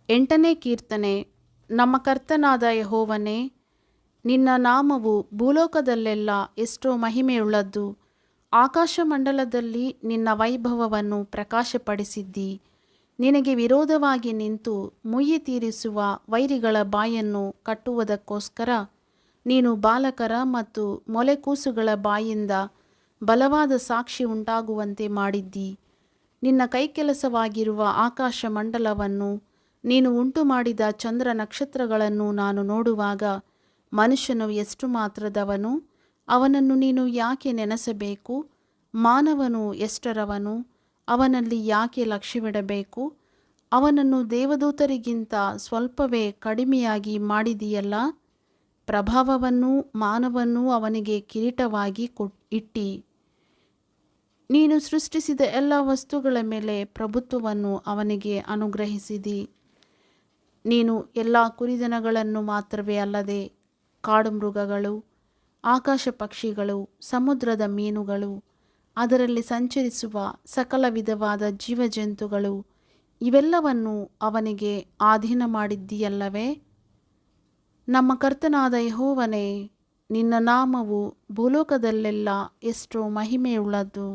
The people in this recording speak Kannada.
8ನೇ ಕೀರ್ತನೆ. ನಮ್ಮ ಕರ್ತನಾದ ಯೆಹೋವನೇ, ನಿನ್ನ ನಾಮವು ಭೂಲೋಕದಲ್ಲೆಲ್ಲ ಎಷ್ಟೋ ಮಹಿಮೆಯುಳ್ಳದ್ದು. ಆಕಾಶಮಂಡಲದಲ್ಲಿ ನಿನ್ನ ವೈಭವವನ್ನು ಪ್ರಕಾಶಪಡಿಸಿದ್ದಿ. ನಿನಗೆ ವಿರೋಧವಾಗಿ ನಿಂತು ಮುಯ್ಯಿ ತೀರಿಸುವ ವೈರಿಗಳ ಬಾಯನ್ನು ಕಟ್ಟುವುದಕ್ಕೋಸ್ಕರ ನೀನು ಬಾಲಕರ ಮತ್ತು ಮೊಲೆಕೂಸುಗಳ ಬಾಯಿಂದ ಬಲವಾದ ಸಾಕ್ಷಿ ಉಂಟಾಗುವಂತೆ ಮಾಡಿದ್ದಿ. ನಿನ್ನ ಕೈಕೆಲಸವಾಗಿರುವ ಆಕಾಶಮಂಡಲವನ್ನು, ನೀನು ಉಂಟುಮಾಡಿದ ಚಂದ್ರ ನಕ್ಷತ್ರಗಳನ್ನು ನಾನು ನೋಡುವಾಗ, ಮನುಷ್ಯನು ಎಷ್ಟು ಮಾತ್ರದವನು, ಅವನನ್ನು ನೀನು ಯಾಕೆ ನೆನೆಸಬೇಕು? ಮಾನವನು ಎಷ್ಟರವನು, ಅವನಲ್ಲಿ ಯಾಕೆ ಲಕ್ಷ್ಯವಿಡಬೇಕು? ಅವನನ್ನು ದೇವದೂತರಿಗಿಂತ ಸ್ವಲ್ಪವೇ ಕಡಿಮೆಯಾಗಿ ಮಾಡಿದೆಯಲ್ಲ. ಪ್ರಭಾವವನ್ನೂ ಮಾನವನ್ನೂ ಅವನಿಗೆ ಕಿರೀಟವಾಗಿ ಇಟ್ಟಿ. ನೀನು ಸೃಷ್ಟಿಸಿದ ಎಲ್ಲ ವಸ್ತುಗಳ ಮೇಲೆ ಪ್ರಭುತ್ವವನ್ನು ಅವನಿಗೆ ಅನುಗ್ರಹಿಸಿದಿ. ನೀನು ಎಲ್ಲ ಕುರಿದನಗಳನ್ನು ಮಾತ್ರವೇ ಅಲ್ಲದೆ ಕಾಡು ಮೃಗಗಳು, ಆಕಾಶ ಪಕ್ಷಿಗಳು, ಸಮುದ್ರದ ಮೀನುಗಳು, ಅದರಲ್ಲಿ ಸಂಚರಿಸುವ ಸಕಲ ವಿಧವಾದ ಜೀವಜಂತುಗಳು ಇವೆಲ್ಲವನ್ನೂ ಅವನಿಗೆ ಆಧೀನ ಮಾಡಿದ್ದೀಯಲ್ಲವೇ? ನಮ್ಮ ಕರ್ತನಾದ ಯೆಹೋವನೇ, ನಿನ್ನ ನಾಮವು ಭೂಲೋಕದಲ್ಲೆಲ್ಲ ಎಷ್ಟೋ ಮಹಿಮೆಯುಳ್ಳದ್ದು.